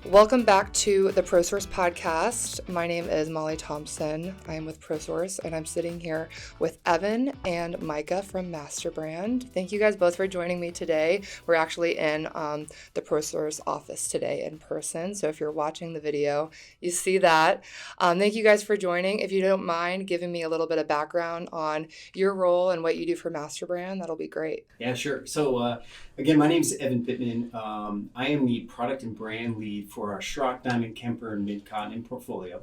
Welcome back to the ProSource podcast. My name is Molly Thompson. I am with ProSource, and I'm sitting here with Evan and Micah from MasterBrand. Thank you guys both for joining me today. We're actually in the ProSource office today in person, so if you're watching the video, you see that. Thank you guys for joining. If you don't mind giving me a little bit of background on your role and what you do for MasterBrand, that'll be great. Yeah, sure. So again, my name is Evan Pitman. I am the product and brand lead for our Schrock, Diamond, Kemper, and Mid-Continent portfolio.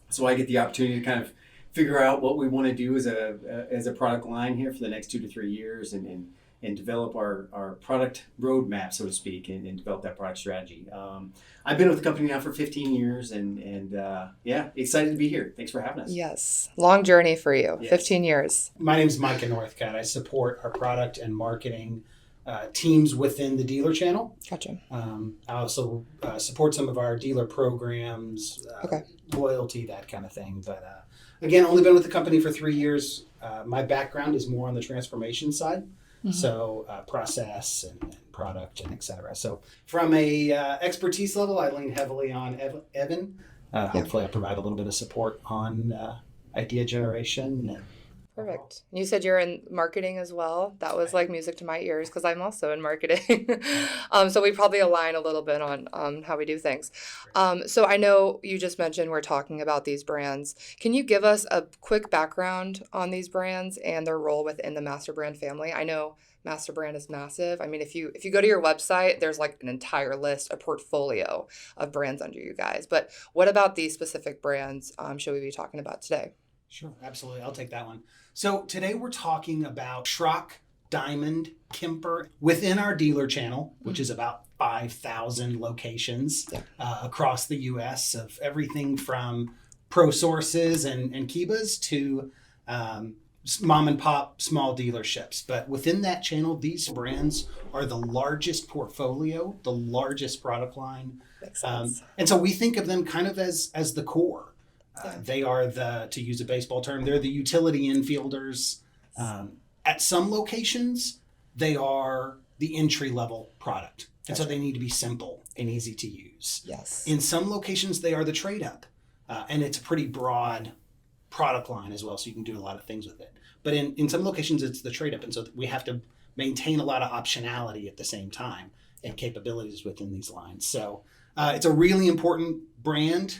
So I get the opportunity to kind of figure out what we want to do as a product line here for the next 2 to 3 years and develop our product roadmap, so to speak, and develop that product strategy. I've been with the company now for 15 years and excited to be here. Thanks for having us. Yes, long journey for you, yes. 15 years. My name is Micah, Northcutt. I support our product and marketing teams within the dealer channel. Gotcha. I also support some of our dealer programs, loyalty, that kind of thing. But again, only been with the company for 3 years. My background is more on the transformation side. Mm-hmm. So process and product and et cetera. So from a expertise level, I lean heavily on Evan. Hopefully I provide a little bit of support on idea generation. Perfect. You said you're in marketing as well. That was like music to my ears because I'm also in marketing. So we probably align a little bit on how we do things. So I know you just mentioned we're talking about these brands. Can you give us a quick background on these brands and their role within the MasterBrand family? I know MasterBrand is massive. I mean, if you go to your website, there's like an entire list, a portfolio of brands under you guys. But what about these specific brands should we be talking about today? Sure, absolutely. I'll take that one. So today we're talking about Schrock, Diamond, Kemper within our dealer channel, which is about 5,000 locations across the U.S. of everything from ProSources and Kibas to mom and pop small dealerships. But within that channel, these brands are the largest portfolio, the largest product line. Makes sense. And so we think of them kind of as the core. They are to use a baseball term, they're the utility infielders. At some locations, they are the entry-level product. And so they need to be simple and easy to use. Yes. In some locations, they are the trade-up. And it's a pretty broad product line as well, so you can do a lot of things with it. But in some locations, it's the trade-up. And so we have to maintain a lot of optionality at the same time and capabilities within these lines. So it's a really important brand.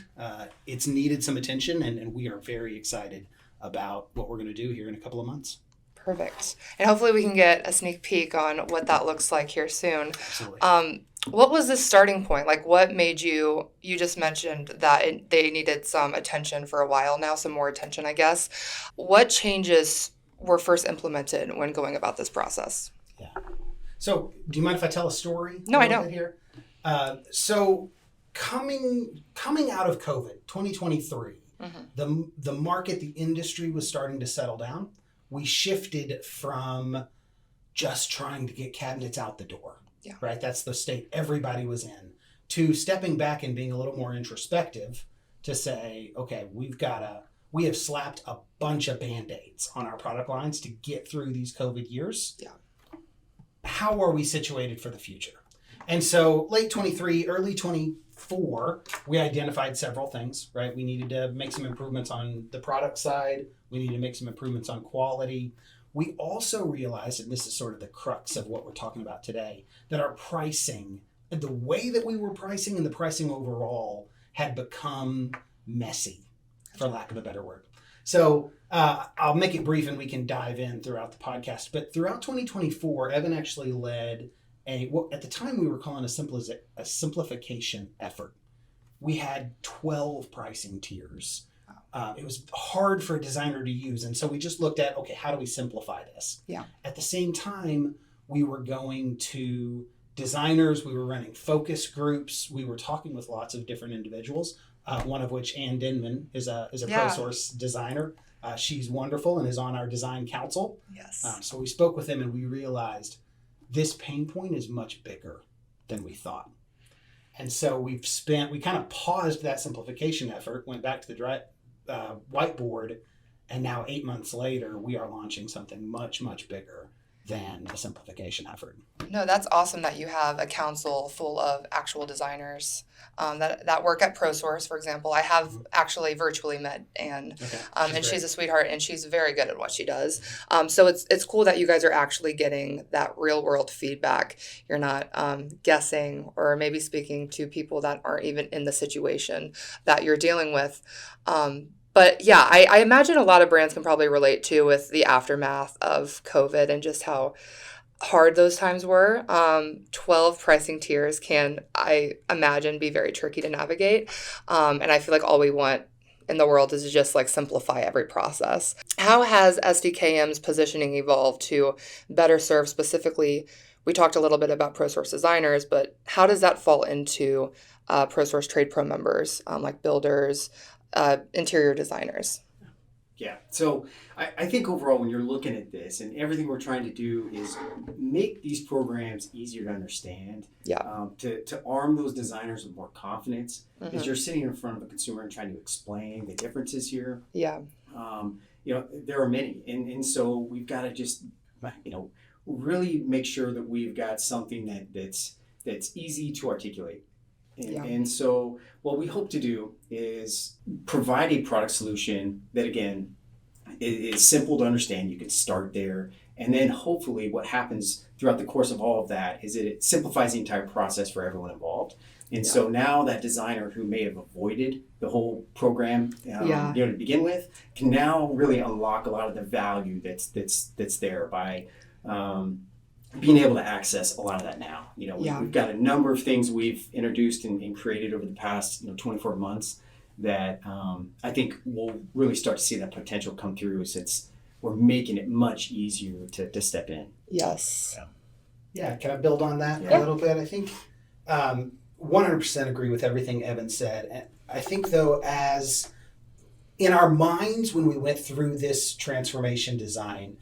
It's needed some attention, and we are very excited about what we're going to do here in a couple of months. Perfect. And hopefully we can get a sneak peek on what that looks like here soon. Absolutely. What was the starting point? Like, what made you just mentioned that they needed some attention for a while now, some more attention, I guess. What changes were first implemented when going about this process? Yeah. So do you mind if I tell a story? No, I don't. Here? So coming out of COVID, 2023, the market, the industry was starting to settle down. We shifted from just trying to get cabinets out the door, right? That's the state everybody was in, to stepping back and being a little more introspective to say, okay, we have slapped a bunch of Band-Aids on our product lines to get through these COVID years. Yeah. How are we situated for the future? And so late 23, early 24, we identified several things, right? We needed to make some improvements on the product side. We needed to make some improvements on quality. We also realized, and this is sort of the crux of what we're talking about today, that our pricing, the way that we were pricing and the pricing overall had become messy, for lack of a better word. So I'll make it brief and we can dive in throughout the podcast. But throughout 2024, Evan actually led at the time we were calling a simplification effort. We had 12 pricing tiers. It was hard for a designer to use. And so we just looked at, okay, how do we simplify this? Yeah. At the same time, we were going to designers, we were running focus groups, we were talking with lots of different individuals, one of which, Ann Denman, is a ProSource designer. She's wonderful and is on our design council. Yes. So we spoke with them and we realized this pain point is much bigger than we thought. And so we kind of paused that simplification effort, went back to the whiteboard, and now 8 months later, we are launching something much, much bigger than a simplification effort. No, that's awesome that you have a council full of actual designers that work at ProSource, for example. I have actually virtually met Anne, Okay. and she's a sweetheart, and she's very good at what she does. So it's cool that you guys are actually getting that real world feedback. You're not guessing or maybe speaking to people that aren't even in the situation that you're dealing with. But yeah, I imagine a lot of brands can probably relate to with the aftermath of COVID and just how hard those times were. 12 pricing tiers can, I imagine, be very tricky to navigate. And I feel like all we want in the world is to just like simplify every process. How has SDKM's positioning evolved to better serve specifically? We talked a little bit about ProSource designers, but how does that fall into ProSource Trade Pro members, like builders, interior designers? Yeah. So I think overall, when you're looking at this, and everything we're trying to do is make these programs easier to understand, to arm those designers with more confidence, as you're sitting in front of a consumer and trying to explain the differences here. Yeah. There are many, and so we've got to just, really make sure that we've got something that's easy to articulate. And so what we hope to do is provide a product solution that, again, is simple to understand. You can start there. And then hopefully what happens throughout the course of all of that is that it simplifies the entire process for everyone involved. And so now that designer who may have avoided the whole program to begin with can now really unlock a lot of the value that's there by being able to access a lot of that now. We've got a number of things we've introduced and created over the past 24 months that I think we'll really start to see that potential come through, since we're making it much easier to step in. Yes. Yeah, can I build on that a little bit? I think 100% agree with everything Evan said. And I think, though, as in our minds when we went through this transformation design,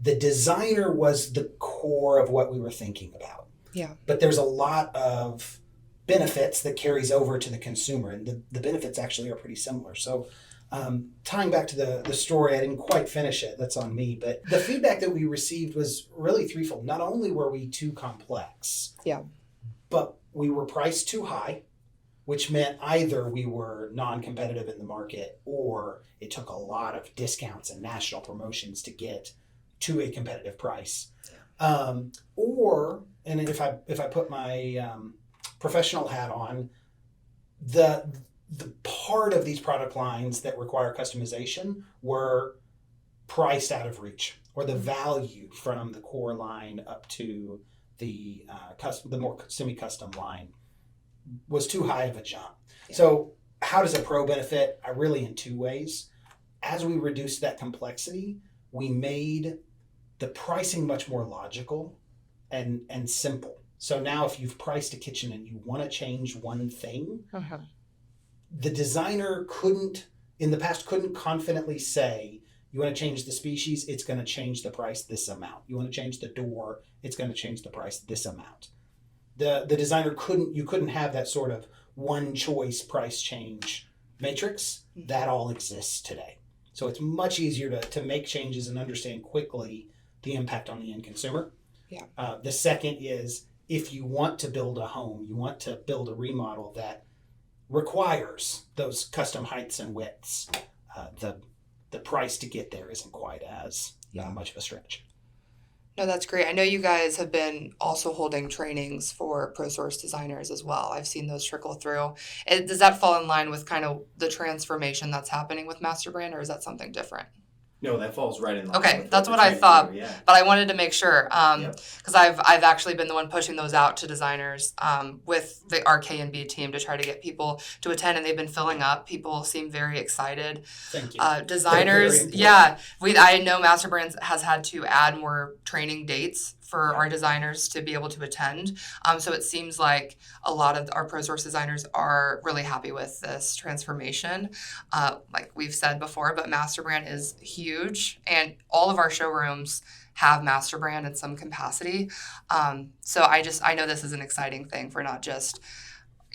the designer was the core of what we were thinking about. Yeah. But there's a lot of benefits that carries over to the consumer, and the benefits actually are pretty similar. So tying back to the story, I didn't quite finish it. That's on me. But the feedback that we received was really threefold. Not only were we too complex, but we were priced too high, which meant either we were non-competitive in the market or it took a lot of discounts and national promotions to get to a competitive price. And if I put my professional hat on, the part of these product lines that require customization were priced out of reach, or the value from the core line up to the more semi-custom line was too high of a jump. So how does a pro benefit? Really in two ways. As we reduced that complexity, we made the pricing much more logical and simple. So now if you've priced a kitchen and you want to change one thing, the designer in the past couldn't confidently say, you want to change the species, it's going to change the price this amount. You want to change the door, it's going to change the price this amount. The designer couldn't have that sort of one choice price change matrix. That all exists today. So it's much easier to make changes and understand quickly the impact on the end consumer. The second is, if you want to build a home, you want to build a remodel that requires those custom heights and widths, the price to get there isn't quite as much of a stretch. No, that's great. I know you guys have been also holding trainings for ProSource designers as well. I've seen those trickle through. Does that fall in line with kind of the transformation that's happening with MasterBrand, or is that something different? No, that falls right in line. Okay, that's what I thought, but I wanted to make sure, because I've actually been the one pushing those out to designers with the RK&B team to try to get people to attend, and they've been filling up. People seem very excited. Thank you. Designers, I know MasterBrand has had to add more training dates for our designers to be able to attend. So it seems like a lot of our ProSource designers are really happy with this transformation. Like we've said before, but MasterBrand is huge, and all of our showrooms have MasterBrand in some capacity. So I know this is an exciting thing for not just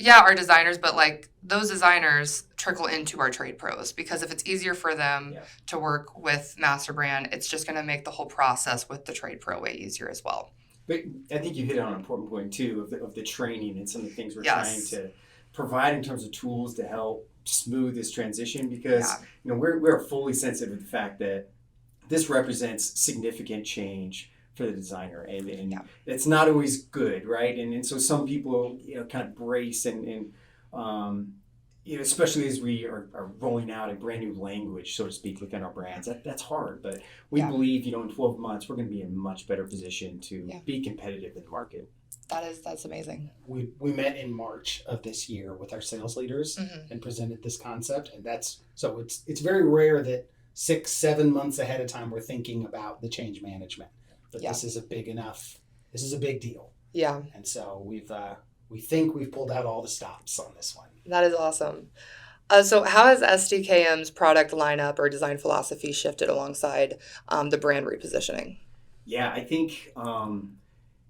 our designers, but like those designers trickle into our trade pros, because if it's easier for them to work with MasterBrand, it's just going to make the whole process with the trade pro way easier as well. But I think you hit on an important point too of the training and some of the things we're Yes. trying to provide in terms of tools to help smooth this transition, because Yeah. we're fully sensitive to the fact that this represents significant change for the designer, and Yeah. it's not always good, right? And so some people kind of brace and especially as we are rolling out a brand new language, so to speak, within our brands. That's hard, but we Yeah. believe in 12 months we're going to be in a much better position to Yeah. be competitive in the market. That's amazing. We met in March of this year with our sales leaders and presented this concept, and it's very rare that 6-7 months ahead of time we're thinking about the change management. But Yeah. this is a big deal. Yeah. And so we think we've pulled out all the stops on this one. That is awesome. So how has SDKM's product lineup or design philosophy shifted alongside the brand repositioning? Yeah, I think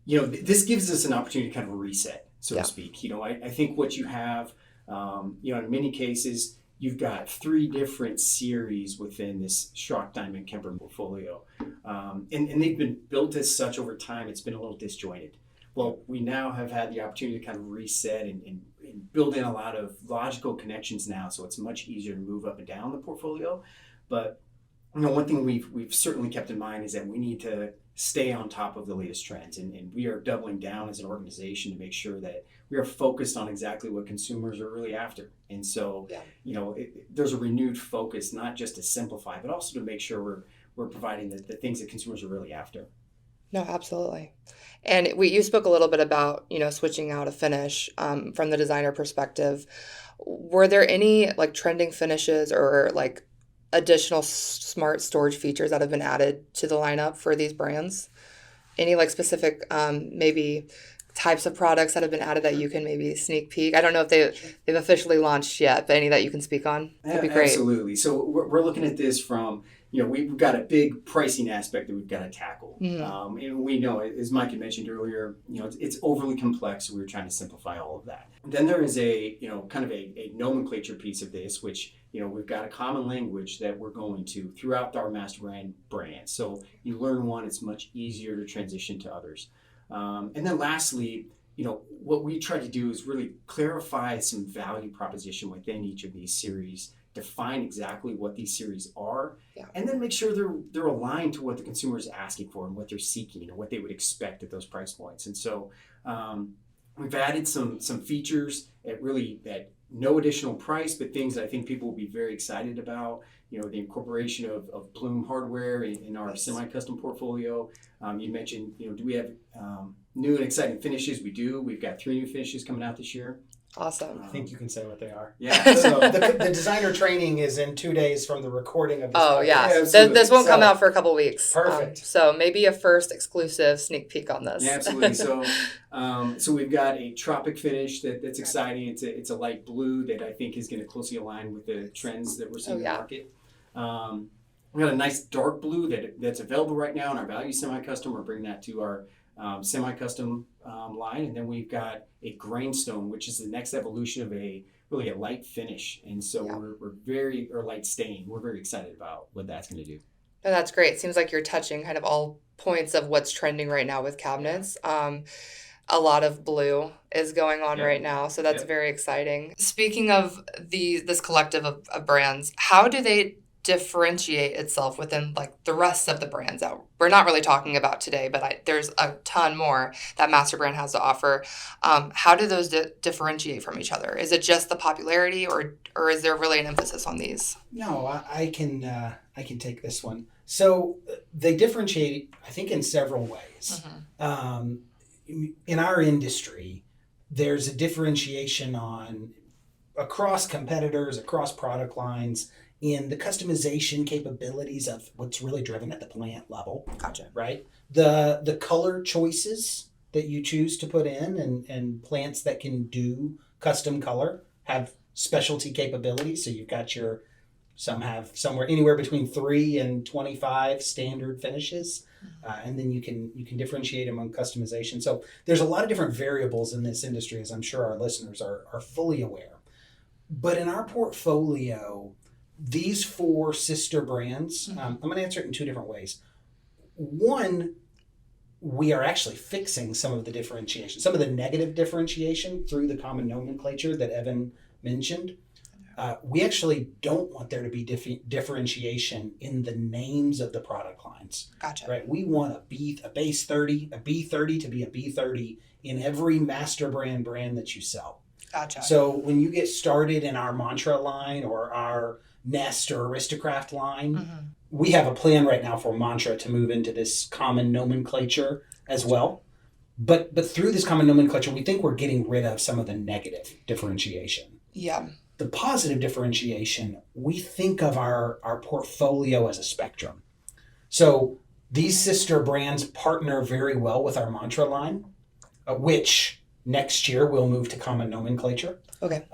this gives us an opportunity to kind of reset, so Yeah. to speak. I think what you have, in many cases, you've got 3 different series within this Schrock Diamond Kemper portfolio, and they've been built as such over time. It's been a little disjointed. Well, we now have had the opportunity to kind of reset and build in a lot of logical connections now, so it's much easier to move up and down the portfolio. But one thing we've certainly kept in mind is that we need to stay on top of the latest trends, and we are doubling down as an organization to make sure that we are focused on exactly what consumers are really after. And so, Yeah. there's a renewed focus, not just to simplify, but also to make sure we're providing the things that consumers are really after. No, absolutely. And you spoke a little bit about, switching out a finish from the designer perspective. Were there any like trending finishes or like additional smart storage features that have been added to the lineup for these brands? Any like specific maybe types of products that have been added that you can maybe sneak peek? I don't know if they've officially launched yet, but any that you can speak on? That'd be great. Absolutely. So we're looking at this from, we've got a big pricing aspect that we've got to tackle. And we know, as Micah mentioned earlier, it's overly complex, so we're trying to simplify all of that. Then there is a nomenclature piece of this, which, we've got a common language that we're going to throughout our MasterBrand brand. So you learn one, it's much easier to transition to others. And then lastly, what we try to do is really clarify some value proposition within each of these series, define exactly what these series are, and then make sure they're aligned to what the consumer is asking for and what they're seeking and what they would expect at those price points. And so we've added some features at no additional price, but things that I think people will be very excited about. The incorporation of Plume hardware in our semi-custom portfolio. You mentioned, do we have new and exciting finishes? We do. We've got 3 new finishes coming out this year. Awesome. I think you can say what they are. Yeah. So the designer training is in 2 days from the recording of this. Oh, podcast. yeah. This won't come out for a couple weeks. Perfect. So maybe a first exclusive sneak peek on this. Yeah, absolutely. So we've got a tropic finish that's exciting. It's a light blue that I think is going to closely align with the trends that we're seeing in the market. We've got a nice dark blue that's available right now in our value semi-custom. We're bringing that to our semi-custom line. And then we've got a grainstone, which is the next evolution of a light finish. And so we're light stain. We're very excited about what that's going to do. No, that's great. It seems like you're touching kind of all points of what's trending right now with cabinets. A lot of blue is going on right now, so that's very exciting. Speaking of this collective of brands, how do they differentiate itself within like the rest of the brands that we're not really talking about today, but there's a ton more that MasterBrand has to offer? How do those differentiate from each other? Is it just the popularity, or is there really an emphasis on these? No, I can take this one. So they differentiate, I think, in several ways. In our industry, there's a differentiation across competitors, across product lines, in the customization capabilities of what's really driven at the plant level. Gotcha. Right? The color choices that you choose to put in and plants that can do custom color have specialty capabilities. So you've got some have somewhere anywhere between 3 and 25 standard finishes. And then you can differentiate among customization. So there's a lot of different variables in this industry, as I'm sure our listeners are fully aware. But in our portfolio, these 4 sister brands, I'm going to answer it in 2 different ways. One, we are actually fixing some of the differentiation, some of the negative differentiation through the common nomenclature that Evan mentioned. We actually don't want there to be differentiation in the names of the product lines. Gotcha. Right? We want a base 30, a B30 to be a B30 in every MasterBrand brand that you sell. Gotcha. So when you get started in our Mantra line or our Nest or Aristocrat line, we have a plan right now for Mantra to move into this common nomenclature as well. But through this common nomenclature, we think we're getting rid of some of the negative differentiation. Yeah. The positive differentiation, we think of our portfolio as a spectrum. So these sister brands partner very well with our Mantra line, which next year we'll move to common nomenclature. Okay.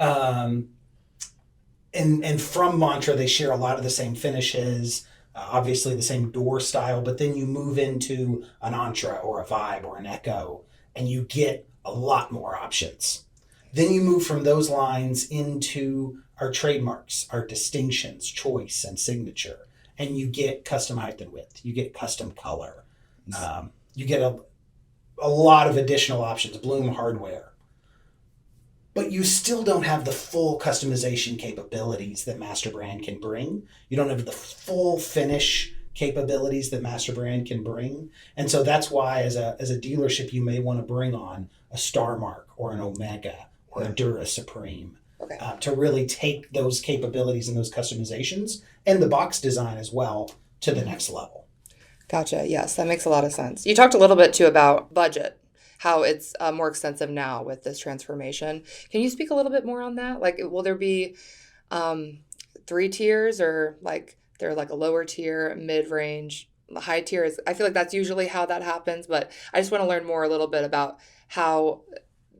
And from Mantra, they share a lot of the same finishes, obviously the same door style, but then you move into an Entra or a Vibe or an Echo, and you get a lot more options. Then you move from those lines into our trademarks, our distinctions, choice, and signature, and you get custom height and width. You get custom color. You get a lot of additional options, Bloom hardware. But you still don't have the full customization capabilities that MasterBrand can bring. You don't have the full finish capabilities that MasterBrand can bring. And so that's why as a dealership, you may want to bring on a Star Mark or an Omega or a Dura Supreme to really take those capabilities and those customizations and the box design as well to the next level. Gotcha. Yes, that makes a lot of sense. You talked a little bit too about budget, how it's more extensive now with this transformation. Can you speak a little bit more on that? Like, will there be 3 tiers, or like they're like a lower tier, mid-range, the high tier is, I feel like that's usually how that happens, but I just want to learn more a little bit about how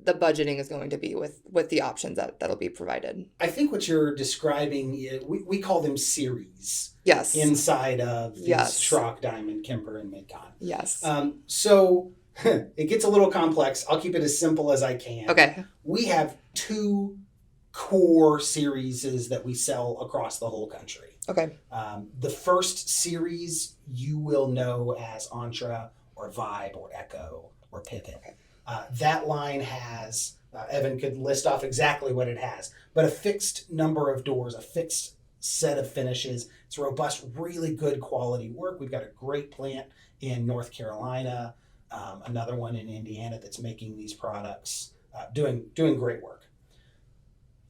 the budgeting is going to be with the options that'll be provided. I think what you're describing is, we call them series. Yes. Inside of these Yes. Schrock, Diamond, Kemper, and Midcon. Yes. So it gets a little complex. I'll keep it as simple as I can. Okay. We have 2 core series that we sell across the whole country. Okay. The first series you will know as Entra or Vibe or Echo or Pivot. Okay. That line has, Evan could list off exactly what it has, but a fixed number of doors, a fixed set of finishes. It's robust, really good quality work. We've got a great plant in North Carolina, another one in Indiana that's making these products, doing great work.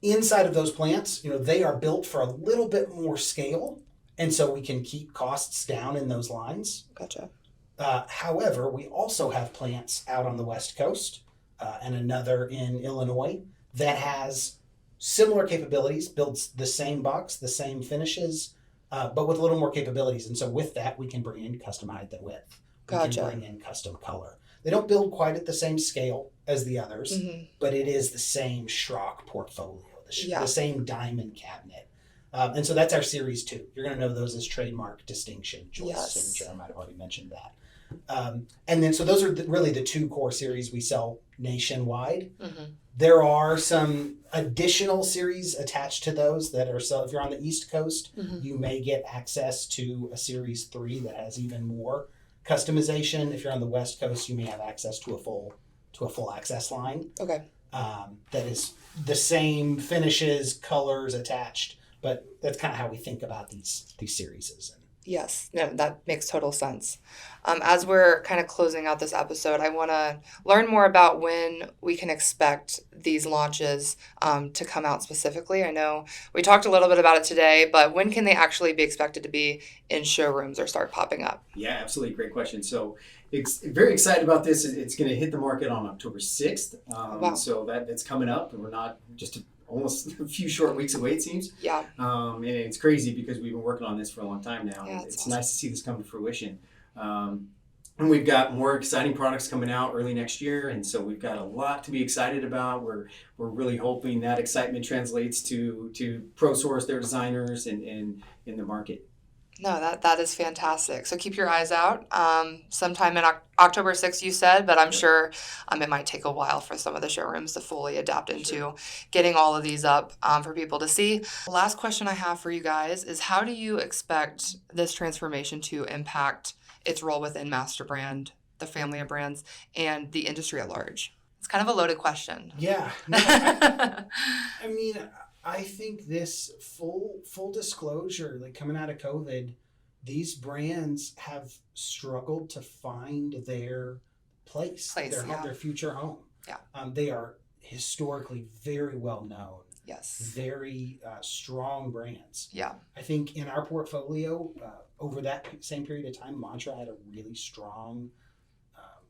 Inside of those plants, they are built for a little bit more scale, and so we can keep costs down in those lines. Gotcha. However, we also have plants out on the West Coast and another in Illinois that has similar capabilities, builds the same box, the same finishes, but with a little more capabilities. And so with that, we can bring in custom height and width. We Gotcha. can bring in custom color. They don't build quite at the same scale as the others, but it is the same Schrock portfolio, the same diamond cabinet. And so that's our series 2. You're going to know those as trademark, distinction, choice, signature. I might have already mentioned that. And then, so those are really the 2 core series we sell nationwide. There are some additional series attached to those that are, so if you're on the East Coast, you may get access to a series 3 that has even more customization. If you're on the West Coast, you may have access to a full access line. Okay. That is the same finishes, colors attached, but that's kind of how we think about these series. Yes, no, that makes total sense. As we're kind of closing out this episode, I want to learn more about when we can expect these launches to come out specifically. I know we talked a little bit about it today, but when can they actually be expected to be in showrooms or start popping up? Yeah, absolutely. Great question. So very excited about this. It's going to hit the market on October 6th. Wow. So that's coming up, and we're not just almost a few short weeks away, it seems. Yeah. And it's crazy because we've been working on this for a long time now. Yeah, It's awesome. nice to see this come to fruition. And we've got more exciting products coming out early next year, and so we've got a lot to be excited about. We're really hoping that excitement translates to ProSource, their designers, and in the market. No, that is fantastic. So keep your eyes out. Sometime in October 6th, you said, but I'm sure it might take a while for some of the showrooms to fully adapt into getting all of these up for people to see. Last question I have for you guys is, how do you expect this transformation to impact its role within MasterBrand the family of brands, and the industry at large? It's kind of a loaded question. Yeah. No, I mean, I think this full disclosure, like coming out of COVID, these brands have struggled to find their place their future home. Yeah. They are historically very well known. Yes. Very strong brands. Yeah. I think in our portfolio, over that same period of time, Mantra had a really strong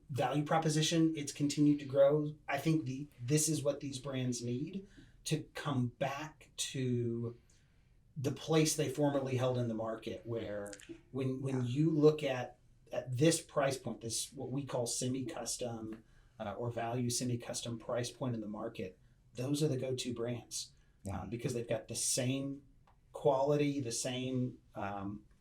value proposition. It's continued to grow. I think this is what these brands need to come back to the place they formerly held in the market, where when you look at this price point, this what we call semi-custom or value semi-custom price point in the market, those are the go-to brands because they've got the same quality, the same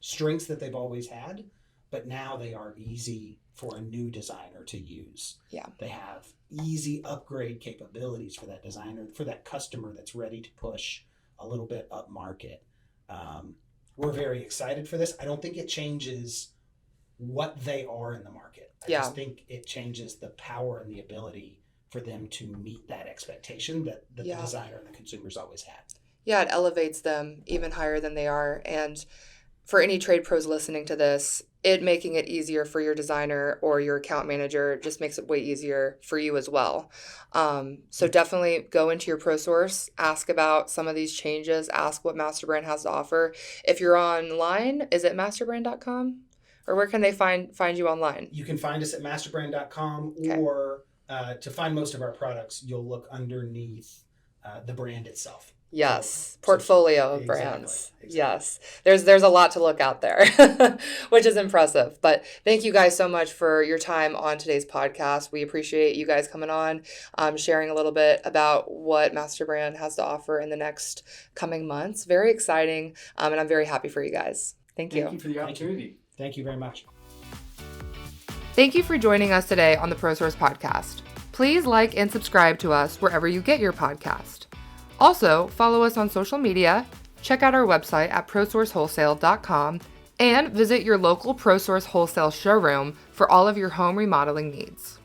strengths that they've always had, but now they are easy for a new designer to use. Yeah. They have easy upgrade capabilities for that designer, for that customer that's ready to push a little bit up market. We're very excited for this. I don't think it changes what they are in the market. I just think it changes the power and the ability for them to meet that expectation that the designer and the consumers always had. Yeah, it elevates them even higher than they are. And for any trade pros listening to this, it making it easier for your designer or your account manager just makes it way easier for you as well. So definitely go into your ProSource, ask about some of these changes, ask what MasterBrand has to offer. If you're online, is it masterbrand.com? Or where can they find you online? You can find us at masterbrand.com, Okay. or to find most of our products, you'll look underneath the brand itself. Yes, portfolio of Exactly, brands. exactly. Yes, there's a lot to look out there, which is impressive. But thank you guys so much for your time on today's podcast. We appreciate you guys coming on, sharing a little bit about what MasterBrand has to offer in the next coming months. Very exciting, and I'm very happy for you guys. Thank you. Thank you for the opportunity. Thank you very much. Thank you for joining us today on the ProSource podcast. Please like and subscribe to us wherever you get your podcast. Also, follow us on social media, check out our website at ProSourceWholesale.com, and visit your local ProSource Wholesale showroom for all of your home remodeling needs.